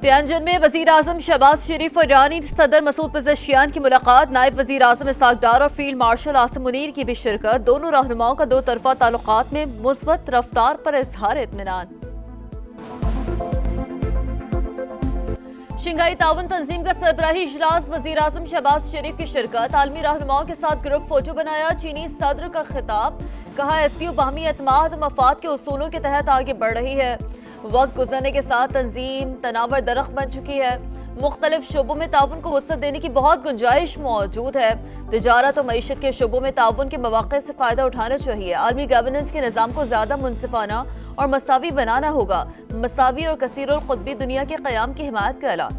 Tianjin में वजीर आजम शहबाज शरीफ और ईरानी सदर मसूद पज़ेशियान की मुलाकात। नायब वजीर आजम इसाक डार और फील्ड मार्शल आसिम मुनीर की भी शिरकत। दोनों रहनुमाओं का दो तरफा ताल्लुकात में मुस्बत रफ्तार पर इजहार इत्मीनान। शंघाई ताउन तंजीम का सरबराही इजलास, वजीर आजम शहबाज शरीफ की शिरकत। आलमी रहनुमाओं के साथ ग्रुप फोटो बनाया। चीनी सदर का खिताब, कहा एससीओ बाहमी एतमाद मफाद के उसूलों के तहत आगे बढ़ रही है। वक्त गुजरने के साथ तंजीम तनावर दरख्त बन चुकी है। मुख्तलिफ शोबों में ताउन को वसअत देने की बहुत गुंजाइश मौजूद है। तिजारत और मईशत के शोबों में ताउन के मौक़े से फ़ायदा उठाना चाहिए। आलमी गवर्नेंस के निज़ाम को ज़्यादा मुनसिफाना और मसावी बनाना होगा। मसावी और कसीरुल क़ुतबी दुनिया के क़याम की हिमायत का ऐलान।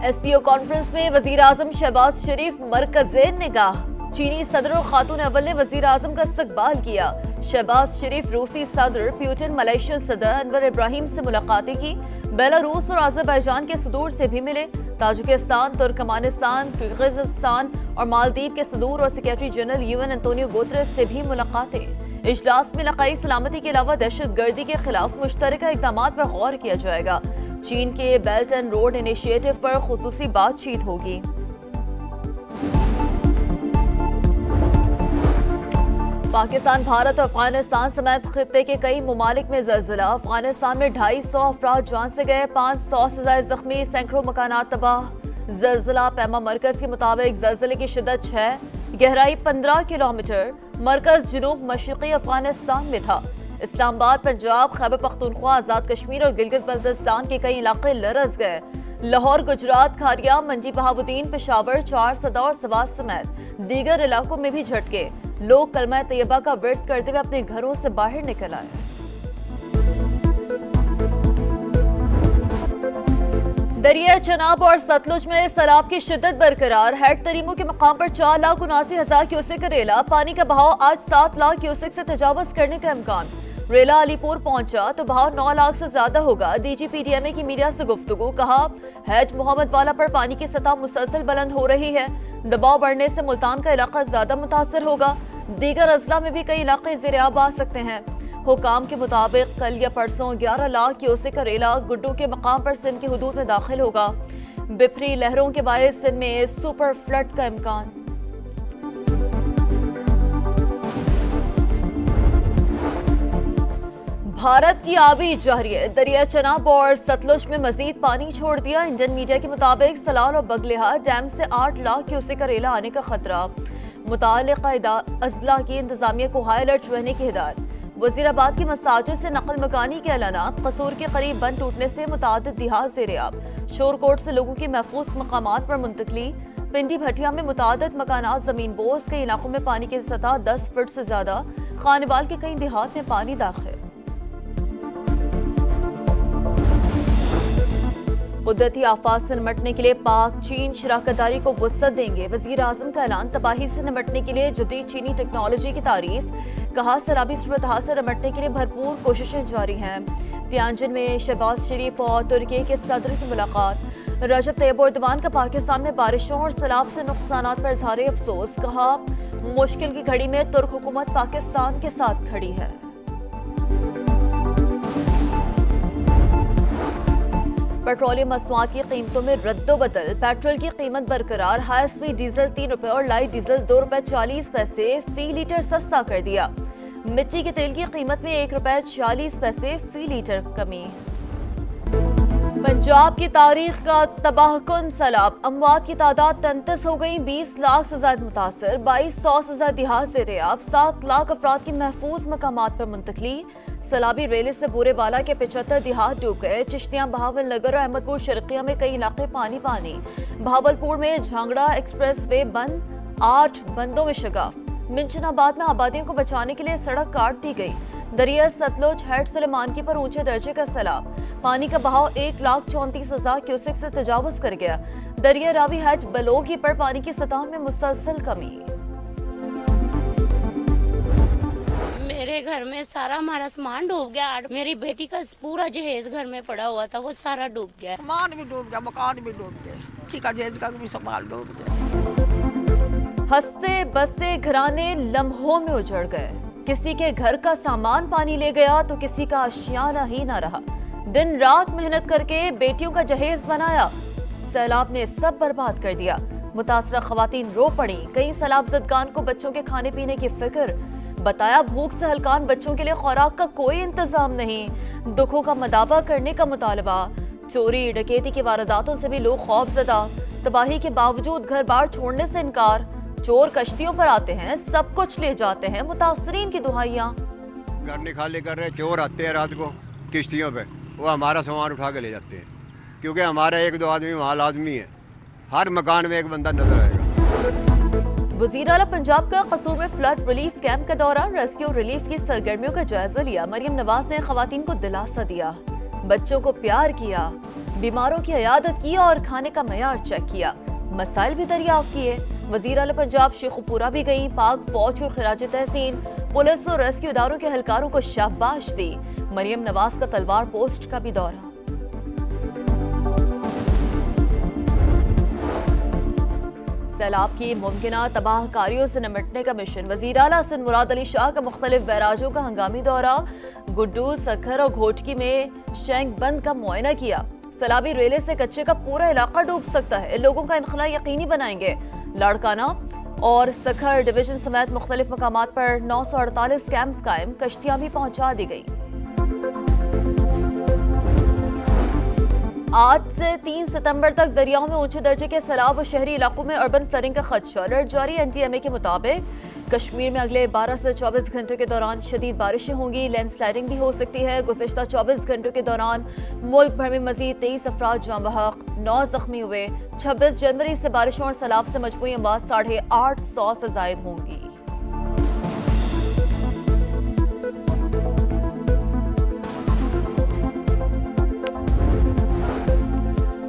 एससीओ कॉन्फ्रेंस में वज़ीर आज़म शहबाज शरीफ मरकज़े निगाह। चीनी सदर और खातून अव्वल ने वज़ीर आज़म का इस्तकबाल किया। शहबाज शरीफ रूसी सदर प्यूटिन, मलेशियन सदर अनवर इब्राहिम से मुलाकातें की। बेलारूस और अज़रबैजान के सदूर से भी मिले। ताजिकिस्तान, तुर्कमानिस्तान, किर्गिज़स्तान और मालदीव के सदूर और secretary general UN Antonio Guterres से भी मुलाकातें। इजलास में इलाकाई सलामती के अलावा दहशतगर्दी के खिलाफ मुश्तरका इक़दाम पर गौर किया जाएगा। चीन के बेल्ट एंड रोड इनिशिएटिव पर खुसूसी बातचीत होगी। पाकिस्तान, भारत और अफगानिस्तान समेत खित्ते के कई ममालिक में जल्जिला। अफगानिस्तान में 250 अफराद जान से गए, 500 से ज्यादा जख्मी, सैकड़ों मकानात तबाह। जल्जिला पैमा मरकज के मुताबिक जल्जिले की शिद्दत 6, गहराई 15 किलोमीटर। मरकज जुनूब मशरक़ी अफगानिस्तान में था। इस्लामाबाद, पंजाब, खैबर पख्तूनख्वा, आज़ाद कश्मीर और गिलगित बल्तिस्तान के कई इलाके लरज़ गए। लाहौर, गुजरात, खारिया, मंडी बहाउद्दीन, पेशावर, चार सदा और सवात समेत दीगर इलाकों में भी झटके। लोग कलमा तैयबा का विर्द करते हुए अपने घरों से बाहर निकल आए। दरिया चनाब और सतलुज में सैलाब की शिद्दत बरकरार। हेड तरीमो के मकाम पर 4,79,000 क्यूसेक का रेला। पानी का बहाव आज 7 लाख क्यूसेक से तजावज करने का इम्कान। रेला अलीपुर पहुंचा तो बहाव 9 लाख से ज्यादा होगा। डीजीपीडीएमए की मीडिया से गुफ्तगू, कहा हैज मोहम्मद वाला पर पानी की सतह मुसलसल बुलंद हो रही है। दबाव बढ़ने से मुल्तान का इलाका ज्यादा मुतासर होगा। दीगर अजला में भी कई इलाके ज़ेर-ए-आब आ सकते हैं। हुकाम के मुताबिक कल या परसों 11 लाख क्यूसेक का रेला गुड्डू के मकाम पर सिंध की हुदूद में दाखिल होगा। बिफरी लहरों के बायस सिंध में सुपर फ्लड का इम्कान। भारत की आबी जारियत, दरिया चनाब और सतलुज में मजीद पानी छोड़ दिया। इंडियन मीडिया के मुताबिक सलाल और बगलेहा डैम से 8 लाख क्यूसेक का रेला आने का खतरा। मुताल्लिका अजला की इंतजामिया को हाई अलर्ट रहने की हिदायत। वजीराबाद की मसाजिद से नकल मकानी के ऐलानात। कसूर के करीब बंद टूटने से मुतादिद देहात ज़ेर-ए-आब। शोरकोट से लोगों की महफूज मकामात पर मुंतकली। पिंडी भटिया में मुतादिद मकानात जमीन बोझ। कई इलाकों में पानी की सतह 10 फुट से ज्यादा। खानेवाल के कई देहात में पानी दाखिल। कुदरती आफात से निमटने के लिए पाक चीन शराकतदारी को वुसअत देंगे। वजीर आजम का ऐलान। तबाही से निमटने के लिए जदीद चीनी टेक्नोलॉजी की तारीफ। कहा सैलाबी सूरत से निमटने के लिए भरपूर कोशिशें जारी हैं। तियानजिन में शहबाज शरीफ और तुर्की के सदर की मुलाकात। रजब तैयब एर्दोगान का पाकिस्तान में बारिशों और सैलाब से नुकसानात पर इजहार अफसोस। कहा मुश्किल की घड़ी में तुर्क हुकूमत पाकिस्तान के साथ खड़ी है। पेट्रोलियम मसनूआत की कीमतों में रद्दोबदल। पेट्रोल की कीमत बरकरार। हाई स्पीड डीजल 3 रुपए और लाइट डीजल 2 रुपए 40 पैसे फी लीटर सस्ता कर दिया। मिट्टी के तेल की कीमत में 1 रुपए 40 पैसे फी लीटर कमी। पंजाब की तारीख का तबाहकुन सैलाब। अमवात की तादाद 33 हो गई। 20 लाख से ज्यादा मुतासर। 2200 से ज्यादा देहात ज़ेर-ए-आब। 7 लाख अफराद की महफूज मकामात पर मुंतकली। सैलाबी रेले से बुरेवाला के 75 देहात डूब गए। चिश्तियां, बहावल नगर और अहमदपुर शर्किया में कई इलाके पानी पानी। भावलपुर में झांगड़ा एक्सप्रेस वे बंद। 8 बंदों में शगाफ। मिंचनाबाद में आबादियों को बचाने के लिए सड़क काट दी गई। दरिया सतलुज हेड सुलेमानकी पर ऊंचे दर्जे का सैलाब। पानी का बहाव 1,34,000 क्यूसेक से तजावुज कर गया। दरिया रावी हेड बलोगी पर पानी की सतह में मुसलसल कमी। मेरे घर में सारा हमारा सामान डूब गया। मेरी बेटी का पूरा जहेज घर में पड़ा हुआ था, वो सारा डूब गया। सामान भी डूब गया, मकान भी डूब गया, चिका जहेज का भी सामान डूब गया। हंसते बसते घराने लम्हों में उजड़ गए। किसी के घर का सामान पानी ले गया तो किसी का आशियाना ही ना रहा। दिन रात मेहनत करके बेटियों का जहेज बनाया, सैलाब ने सब बर्बाद कर दिया। मुतासरा खवातीन रो पड़ी। कई सैलाब ज़दगान को बच्चों के खाने पीने की फिक्र, बताया भूख से हलकान बच्चों के लिए खुराक का कोई इंतजाम नहीं। दुखों का मदावा करने का मुतालबा। चोरी डकैती की वारदातों से भी लोग खौफजदा। तबाही के बावजूद घर बार छोड़ने से इनकार। चोर कश्तियों पर आते हैं, सब कुछ ले जाते हैं। मुतासरीन की दुहाइयां। घर निकाले कर रहे चोर आते हैं रात को किश्तियों पे, वो हमारा सामान उठा के ले जाते हैं, क्योंकि हमारा एक दो आदमी वहाँ लाजमी है। हर मकान में एक बंदा नजर आएगा। वज़ीर आला पंजाब का कसूर में फ्लड रिलीफ कैंप का दौरा, रेस्क्यू रिलीफ की सरगर्मियों का जायजा लिया। मरियम नवाज ने खवातीन को दिलासा दिया, बच्चों को प्यार किया, बीमारों की इयादत की और खाने का मयार चेक किया। मसाइल भी दरियाफ्त किए। वज़ीर आला पंजाब शेखुपुरा भी गई। पाक फौज को खिराज तहसीन, पुलिस और रेस्क्यू इदारों के एहलकारों को शाबाश दी। मरियम नवाज का तलवार पोस्ट का भी दौरा। सैलाब की मुमकिना तबाहकारियों से निपटने का मिशन। वज़ीर आला हसन मुराद अली शाह का मुख्तलिफ बैराजों का हंगामी दौरा। गुड्डू, सखर और घोटकी में शैंक बंद का मुआयना किया। सैलाबी रेले से कच्चे का पूरा इलाका डूब सकता है, लोगों का इनखला यकीनी बनाएंगे। लाड़काना और सखर डिवीजन समेत मुख्तलिफ मकामात पर 948 कैंप्स कायम, कश्तियां भी पहुंचा दी गई। आज से 3 सितंबर तक दरियाओं में ऊंचे दर्जे के सैलाब और शहरी इलाकों में अर्बन फ्लडिंग का खदशा। अलर्ट जारी। एनटीएमए के मुताबिक कश्मीर में अगले 12 से 24 घंटों के दौरान शदीद बारिशें होंगी, लैंडस्लाइडिंग भी हो सकती है। गुज़िश्ता 24 घंटों के दौरान मुल्क भर में मजीद 23 अफराद जाँ बहक, 9 जख्मी हुए। 26 जनवरी से बारिशों और सैलाब से मजमूई अमवात 850 से जायद होंगी।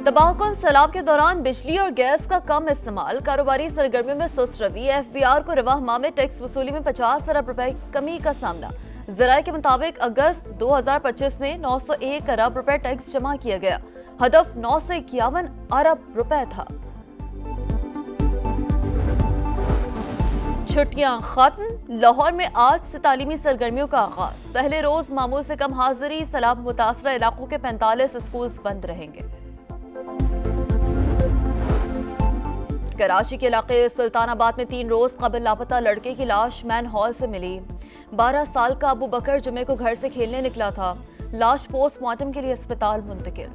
तबाहकुन सैलाब के दौरान बिजली और गैस का कम इस्तेमाल, कारोबारी सरगर्मियों में सुस्त रवि। एफबीआर को रवाह माह में टैक्स वसूली में 50 अरब रुपए कमी का सामना। ज़राए के मुताबिक अगस्त 2025 में 901 अरब रुपए टैक्स जमा किया गया। हदफ 951 अरब रुपए था। छुट्टियां खत्म। लाहौर में आज से तालीमी सरगर्मियों का आगाज। पहले रोज मामूल से कम हाजिरी। सैलाब मुतासरा इलाकों के 45 स्कूल बंद रहेंगे। कराची के इलाके सुल्तानाबाद में 3 रोज कबल लापता लड़के की लाश मैन हॉल से मिली। 12 साल का अबू बकर जुमे को घर से खेलने निकला था। लाश पोस्टमार्टम के लिए अस्पताल मुंतकिल।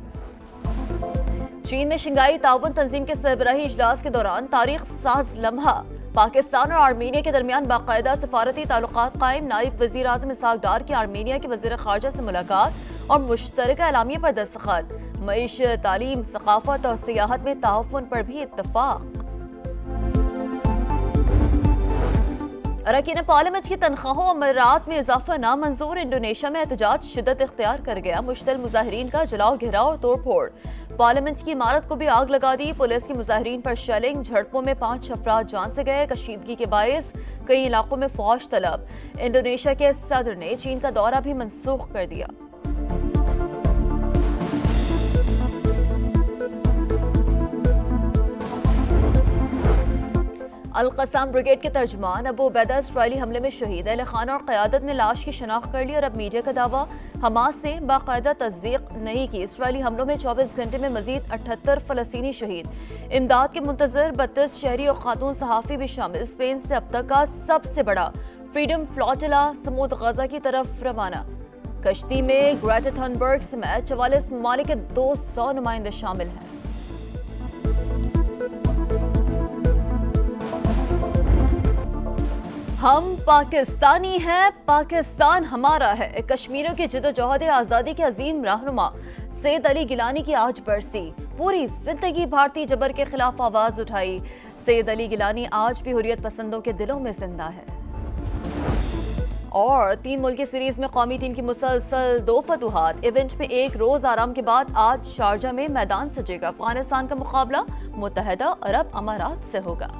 चीन में शंघाई ताउन तंजीम के सरबराही इजलास के दौरान तारीख साज लम्हा। पाकिस्तान और आर्मीनिया के दरमियान बाकायदा सफारती ताल्लुकात कायम। नायब वजीर आजम इसहाक डार की आर्मीनिया के वजीर खारजा से मुलाकात और मुश्तरका एलामिया पर दस्तखत। मईशत, तालीम, सकाफत और सियाहत में ताउन पर भी इत्तफाक। अरकान पार्लियामेंट की तनख्वाहों और मरात में इजाफा नामंजूर। इंडोनेशिया में एहतजाज शिद्दत इख्तियार कर गया। मुश्तल मुजाहिरीन का जलाओ, घेराव और तोड़ फोड़। पार्लियामेंट की इमारत को भी आग लगा दी। पुलिस की मुजाहिरीन पर शेलिंग। झड़पों में 5 अफराद जान से गए। कशीदगी के बायस कई इलाकों में फौज तलब। इंडोनेशिया के सदर ने चीन का दौरा भी मनसूख कर दिया। अल-क़स्साम ब्रिगेड के तर्जुमान अबू उबैदा इसराइली हमले में शहीद। अहले खाना और क़यादत ने लाश की शनाख्त कर ली और अब मीडिया का दावा हमास से बाकायदा तस्दीक नहीं की। इसराइली हमलों में 24 घंटे में मजीद 78 फ़लस्तीनी शहीद। इमदाद के मुंतज़र 32 शहरी और खातून सहाफ़ी भी शामिल। स्पेन से अब तक का सबसे बड़ा फ्रीडम फ्लोटिला समूद गजा की तरफ रवाना। कश्ती में ग्रेटा थनबर्ग समेत 44 ममालिक के 200 नुमाइंदे शामिल हैं। हम पाकिस्तानी हैं, पाकिस्तान हमारा है। कश्मीरियों की जदोजहद आज़ादी के अजीम रहनुमा सैयद अली गिलानी की आज बरसी। पूरी जिंदगी भारतीय जबर के खिलाफ आवाज उठाई। सैयद अली गिलानी आज भी हुर्रियत पसंदों के दिलों में जिंदा है। और 3 मुल्की सीरीज में कौमी टीम की मुसलसल 2 फतूहात। इवेंट में एक रोज आराम के बाद आज शारजा में मैदान सजेगा। अफगानिस्तान का मुकाबला मुत्तहदा अरब अमारात से होगा।